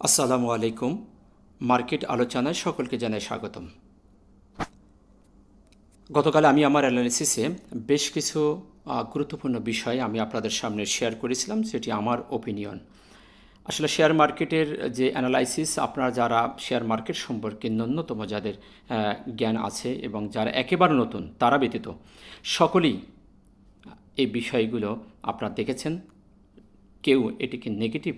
আসসালামু আলাইকুম। মার্কেট আলোচনায় সকলকে জানাই স্বাগতম। গতকাল আমি আমার অ্যানালিসিসে বেশ কিছু গুরুত্বপূর্ণ বিষয় আমি আপনাদের সামনে শেয়ার করেছিলাম, যেটি আমার ওপিনিয়ন। আসলে শেয়ার মার্কেটের যে অ্যানালাইসিস, আপনারা যারা শেয়ার মার্কেট সম্পর্কে ন্যূনতম যাদের জ্ঞান আছে এবং যারা একেবারে নতুন তারা ব্যতীত সকলেই এই বিষয়গুলো আপনারা দেখেছেন। কেউ এটিকে নেগেটিভ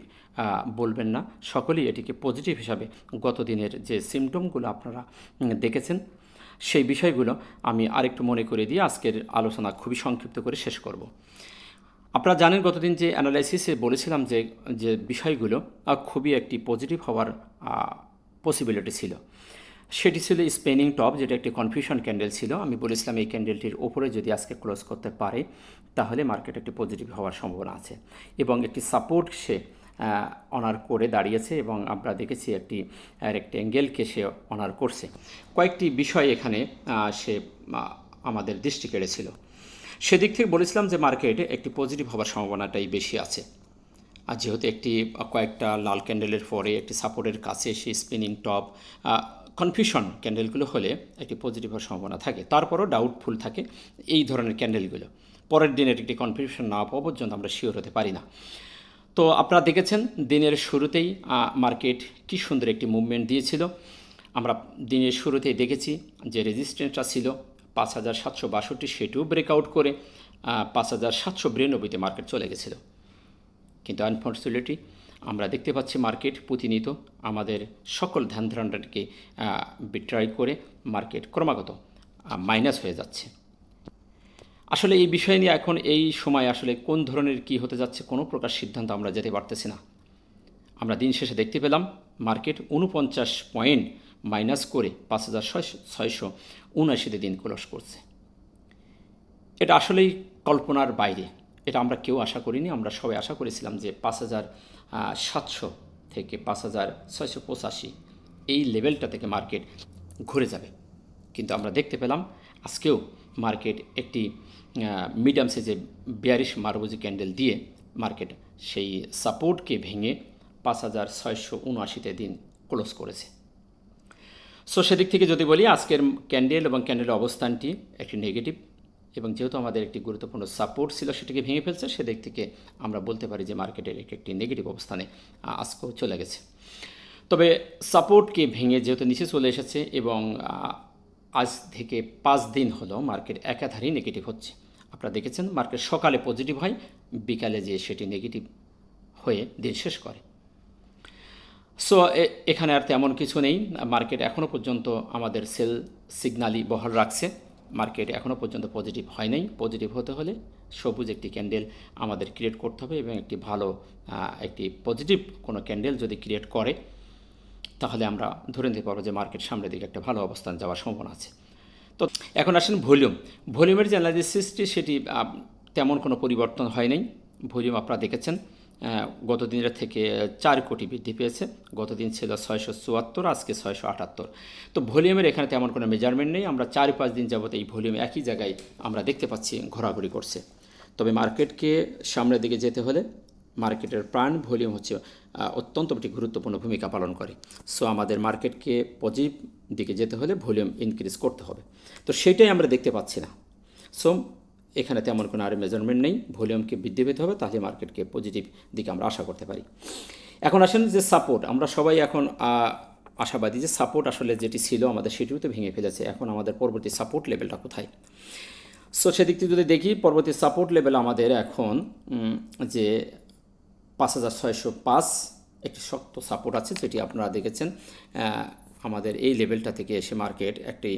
বলবেন না, সকলেই এটিকে পজিটিভ হিসাবে গত দিনের যে সিমটমগুলো আপনারা দেখেছেন সেই বিষয়গুলো আমি আরেকটু মনে করে দিয়ে আজকের আলোচনা খুবই সংক্ষিপ্ত করে শেষ করব। আপনারা জানেন গতদিন যে অ্যানালাইসিসে বলেছিলাম যে যে বিষয়গুলো খুবই একটি পজিটিভ হওয়ার পসিবিলিটি ছিল। সেটি ছিল স্পেনিং টপ, যেটা একটি কনফিউশন ক্যান্ডেল ছিল। আমি বলেছিলাম এই ক্যান্ডেলটির ওপরে যদি আজকে ক্লোজ করতে পারে তাহলে মার্কেট একটি পজিটিভ হওয়ার সম্ভাবনা আছে, এবং একটি সাপোর্ট সে অনার করে দাঁড়িয়েছে এবং আমরা দেখেছি একটি রেক্ট্যাঙ্গেলকে সে অনার করছে। কয়েকটি বিষয় এখানে সে আমাদের দৃষ্টি কেড়েছিল। সেদিক থেকে বলেছিলাম যে মার্কেটে একটি পজিটিভ হওয়ার সম্ভাবনাটাই বেশি আছে। আর যেহেতু একটি কয়েকটা লাল ক্যান্ডেলের পরে একটি সাপোর্টের কাছে সেই স্পিনিং টপ কনফিউশন ক্যান্ডেলগুলো হলে একটি পজিটিভ হওয়ার সম্ভাবনা থাকে, তারপরও ডাউটফুল থাকে এই ধরনের ক্যান্ডেলগুলো। পরের দিনের একটি কনফিউশন না পাওয়া পর্যন্ত আমরা শিওর হতে পারি না। তো আপনারা দেখেছেন দিনের শুরুতেই মার্কেট কী সুন্দর একটি মুভমেন্ট দিয়েছিল। আমরা দিনের শুরুতেই দেখেছি যে রেজিস্ট্যান্সটা ছিল 5,762, সেটিও ব্রেকআউট করে 5,792-তে মার্কেট চলে গেছিল। কিন্তু আনফর্চুনেটলি আমরা দেখতে পাচ্ছি মার্কেট প্রতিনিয়ত আমাদের সকল ধ্যান ধারণাকে বিট্রাই করে মার্কেট ক্রমাগত মাইনাস হয়ে যাচ্ছে। আসলে এই বিষয় নিয়ে এখন এই সময় আসলে কোন ধরনের কি হতে যাচ্ছে কোনো প্রকার সিদ্ধান্ত আমরা যেতে পারতেছি না। আমরা দিন শেষে দেখতে পেলাম মার্কেট 49 পয়েন্ট মাইনাস করে 5,679-তে দিন ক্লোজ করছে। এটা আসলেই কল্পনার বাইরে। এটা আমরা কেউ আশা করিনি। আমরা সবাই আশা করেছিলাম যে 5,700 থেকে 5,685 এই লেভেলটা থেকে মার্কেট ঘুরে যাবে, কিন্তু আমরা দেখতে পেলাম আজকেও মার্কেট একটি মিডিয়াম সাইজের বেয়ারিশ মারবুজি ক্যান্ডেল দিয়ে মার্কেট সেই সাপোর্টকে ভেঙে 5,679-তে দিন ক্লোজ করেছে। সো সেদিক থেকে যদি বলি আজকের ক্যান্ডেল এবং ক্যান্ডেলের অবস্থানটি একটি নেগেটিভ, এবং যেহেতু আমাদের একটি গুরুত্বপূর্ণ সাপোর্ট ছিল সেটিকে ভেঙে ফেলছে, সেদিক থেকে আমরা বলতে পারি যে মার্কেটের একটি নেগেটিভ অবস্থানে আজকেও চলে গেছে। তবে সাপোর্টকে ভেঙে যেহেতু নিচে চলে এসেছে এবং আজ থেকে 5 দিন হলো মার্কেট একাধারেই নেগেটিভ হচ্ছে। আপনারা দেখেছেন মার্কেট সকালে পজিটিভ হয়, বিকালে যে সেটি নেগেটিভ হয়ে দিন শেষ করে। সো এখানে আর তেমন কিছু নেই। মার্কেট এখনও পর্যন্ত আমাদের সেল সিগনালই বহাল রাখছে। মার্কেট এখনও পর্যন্ত পজিটিভ হয় নাই। পজিটিভ হতে হলে সবুজ একটি ক্যান্ডেল আমাদের ক্রিয়েট করতে হবে, এবং একটি ভালো একটি পজিটিভ কোনো ক্যান্ডেল যদি ক্রিয়েট করে তাহলে আমরা ধরে নিতে পারবো যে মার্কেট সামনের দিকে একটা ভালো অবস্থান যাওয়ার সম্ভাবনা আছে। তো এখন আসেন ভলিউমের যে অ্যানালিসিসটি সেটি তেমন কোনো পরিবর্তন হয় নাই। ভলিউম আপনারা দেখেছেন গত দিনের থেকে 4 কোটি বৃদ্ধি পেয়েছে। গত দিন ছিল 674, আজকে 678। তো ভলিউমের এখানে তেমন কোনো মেজারমেন্ট নেই। আমরা 4-5 দিন যাবত এই ভলিউম একই জায়গায় আমরা দেখতে পাচ্ছি ঘোরাঘুরি করছে। তবে মার্কেটকে সামনের দিকে যেতে হলে মার্কেটের প্রাণ ভলিউম হচ্ছে অত্যন্ত একটি গুরুত্বপূর্ণ ভূমিকা পালন করে। সো আমাদের মার্কেটকে পজিটিভ দিকে যেতে হলে ভলিউম ইনক্রিজ করতে হবে, তো সেটাই আমরা দেখতে পাচ্ছি না। সো এখানে তেমন কোনো আর মেজারমেন্ট নেই। ভলিউমকে বৃদ্ধি পেতে হবে, তাহলে মার্কেটকে পজিটিভ দিকে আমরা আশা করতে পারি। এখন আসেন যে সাপোর্ট, আমরা সবাই এখন আশাবাদী যে সাপোর্ট আসলে যেটি ছিল আমাদের সেটিও তো ভেঙে ফেলেছে। এখন আমাদের পরবর্তী সাপোর্ট লেভেলটা কোথায়? সো সেদিক থেকে যদি দেখি পরবর্তী সাপোর্ট লেভেল আমাদের এখন যে 5,605 একটি শক্ত সাপোর্ট আছে, যেটি আপনারা দেখেছেন। আমাদের এই লেভেলটা থেকে এসে মার্কেট একটি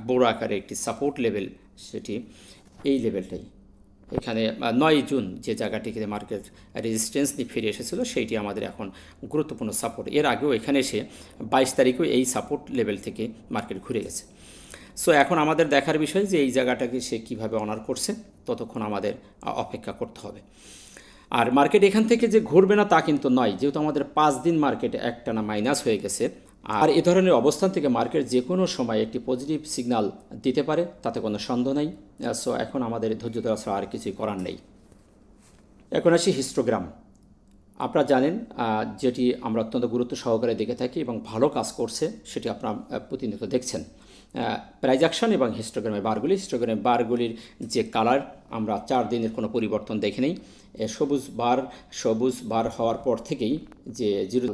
বড় আকারে একটি সাপোর্ট লেভেল, সেটি এই লেভেলটাই। এখানে 9 জুন যে জায়গাটিকে মার্কেট রেজিস্ট্যান্স নিয়ে ফিরে এসেছিলো সেইটি আমাদের এখন গুরুত্বপূর্ণ সাপোর্ট। এর আগেও এখানে এসে 22 তারিখেও এই সাপোর্ট লেভেল থেকে মার্কেট ঘুরে গেছে। সো এখন আমাদের দেখার বিষয় যে এই জায়গাটাকে সে কীভাবে অনার করছে, ততক্ষণ আমাদের অপেক্ষা করতে হবে। আর মার্কেট এখান থেকে যে ঘুরবে না তা কিন্তু নয়, যেহেতু আমাদের 5 দিন মার্কেট একটানা মাইনাস হয়ে গেছে। আর এ ধরনের অবস্থান থেকে মার্কেট যে কোনো সময় একটি পজিটিভ সিগন্যাল দিতে পারে, তাতে কোনো সন্দেহ নেই। সো এখন আমাদের ধৈর্য ধরা ছাড়া আর কিছুই করার নেই। এখন আসি হিস্টোগ্রাম। আপনারা জানেন যেটি আমরা অত্যন্ত গুরুত্ব সহকারে দেখে থাকি এবং ভালো কাজ করছে সেটি আপনারা প্রতিনিয়ত দেখছেন। প্রাইস অ্যাকশন এবং হিস্টোগ্রামের হিস্টোগ্রামের বারগুলির যে কালার আমরা 4 দিনের কোনো পরিবর্তন দেখি নেই। সবুজ বার হওয়ার পর থেকেই যে জিরো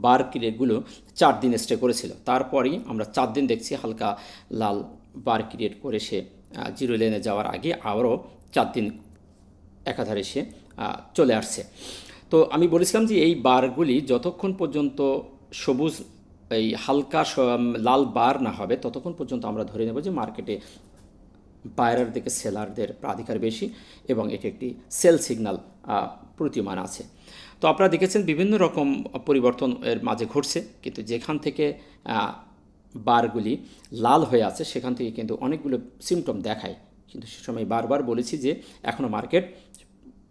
বার ক্রিয়েটগুলো 4 দিন স্টে করেছিল, তারপরেই আমরা 4 দিন দেখছি হালকা লাল বার ক্রিয়েট করে সে জিরো লেনে যাওয়ার আগে আবারও 4 দিন একাধারে সে চলে আসছে। তো আমি বলেছিলাম যে এই বারগুলি যতক্ষণ পর্যন্ত সবুজ এই হালকা লাল বার না হবে ততক্ষণ পর্যন্ত আমরা ধরে নেব যে মার্কেটে বায়ারের দিকে সেলারদের প্রাধিকার বেশি এবং এটি একটি সেল সিগন্যাল প্রতীয়মান আছে। তো আপনারা দেখেছেন বিভিন্ন রকম পরিবর্তন এর মাঝে ঘটছে, কিন্তু যেখান থেকে বারগুলি লাল হয়ে আছে সেখান থেকে কিন্তু অনেকগুলো সিমটম দেখায়। কিন্তু সে সময় বারবার বলেছি যে এখনও মার্কেট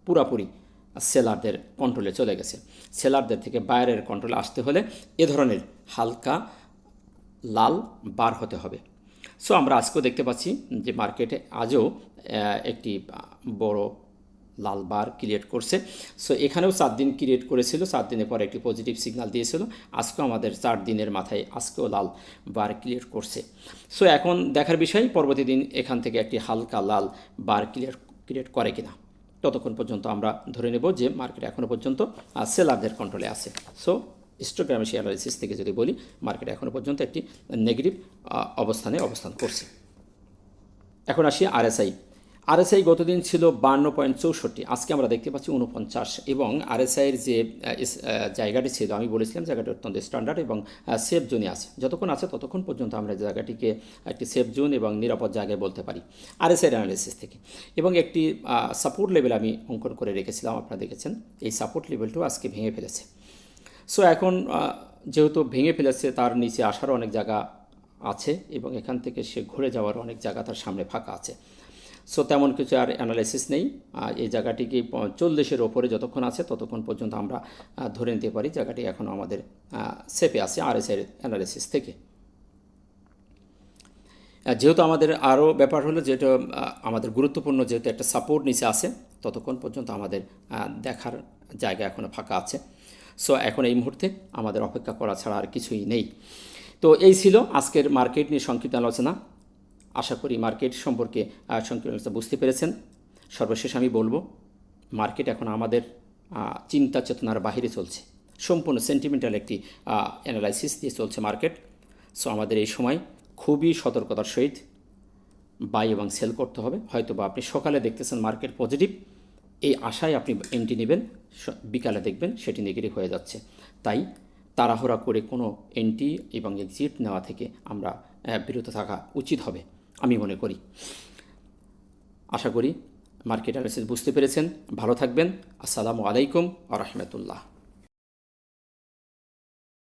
পুরাপুরি সেলারদের কন্ট্রোলে চলে গেছে। সেলারদের থেকে বায়ারের কন্ট্রোলে আসতে হলে এ ধরনের হালকা লাল বার হতে হবে। সো আমরা আজকেও দেখতে পাচ্ছি যে মার্কেটে আজও একটি বড় লাল বার ক্রিয়েট করছে। সো এখানেও 4 দিন ক্রিয়েট করেছিল, 4 দিনের পরে একটি পজিটিভ সিগন্যাল দিয়েছিল। আজকেও আমাদের 4 দিনের মাথায় আজকেও লাল বার ক্রিয়েট করছে। সো এখন দেখার বিষয় পরবর্তী দিন এখান থেকে একটি হালকা লাল বার ক্রিয়েট করে কিনা। ততক্ষণ পর্যন্ত আমরা ধরে নেব যে মার্কেট এখনও পর্যন্ত সেলারদের কন্ট্রোলে আছে। সো হিস্টোগ্রামের অ্যানালিসিস থেকে যদি বলি, মার্কেট এখনও পর্যন্ত একটি নেগেটিভ অবস্থানে অবস্থান করছে। এখন আসি আরএসআই গতদিন ছিল 52.64, আজকে আমরা দেখতে পাচ্ছি 49, এবং আরএসআইয়ের যে জায়গাটি ছিল আমি বলেছিলাম জায়গাটি অত্যন্ত স্ট্যান্ডার্ড এবং সেফ জোনে আছে। যতক্ষণ আছে ততক্ষণ পর্যন্ত আমরা জায়গাটিকে একটি সেফ জোন এবং নিরাপদ জায়গায় বলতে পারি আরএসআইয়ের অ্যানালিসিস থেকে। এবং একটি সাপোর্ট লেভেল আমি অঙ্কন করে রেখেছিলাম, আপনারা দেখেছেন। এই সাপোর্ট লেভেলটাও আজকে ভেঙে ফেলেছে। সো এখন যেহেতু ভেঙে ফেলেছে, তার নিচে আসারও অনেক জায়গা আছে এবং এখান থেকে সে ঘুরে যাওয়ার অনেক জায়গা তার সামনে ফাঁকা আছে। সো তেমন কিছু আর অ্যানালাইসিস নেই। এই জায়গাটিকে 40-এর ওপরে যতক্ষণ আছে ততক্ষণ পর্যন্ত আমরা ধরে নিতে পারি জায়গাটি এখনও আমাদের সেফে আছে আরএসআইয়ের অ্যানালাইসিস থেকে। যেহেতু আমাদের আরও ব্যাপার হলো যেটা আমাদের গুরুত্বপূর্ণ, যেহেতু একটা সাপোর্ট নিচে আছে ততক্ষণ পর্যন্ত আমাদের দেখার জায়গা এখনও ফাঁকা আছে। সো এখন এই মুহূর্তে আমাদের অপেক্ষা করা ছাড়া আর কিছুই নেই। তো এই ছিল আজকের মার্কেট নিয়ে সংক্ষিপ্ত আলোচনা। আশা করি মার্কেট সম্পর্কে সংক্ষিপ্ত বুঝতে পেরেছেন। সর্বশেষ আমি বলবো, মার্কেট এখন আমাদের চিন্তা চেতনার বাহিরে চলছে, সম্পূর্ণ সেন্টিমেন্টাল একটি অ্যানালাইসিস দিয়ে চলছে মার্কেট। সো আমাদের এই সময় খুবই সতর্কতার সহিত বাই এবং সেল করতে হবে। হয়তো বা আপনি সকালে দেখতেছেন মার্কেট পজিটিভ, এই আশায় আপনি এন্ট্রি নেবেন, বিকালে দেখবেন সেটি নেগেটিভ হয়ে যাচ্ছে। তাই তাড়াহুড়া করে কোনো এন্ট্রি এবং এক্সিট নেওয়া থেকে আমরা বিরত থাকা উচিত হবে আমি মনে করি। আশা করি মার্কেট অ্যানালিসিস বুঝতে পেরেছেন। ভালো থাকবেন। আসসালামু আলাইকুম ওয়া রাহমাতুল্লাহ।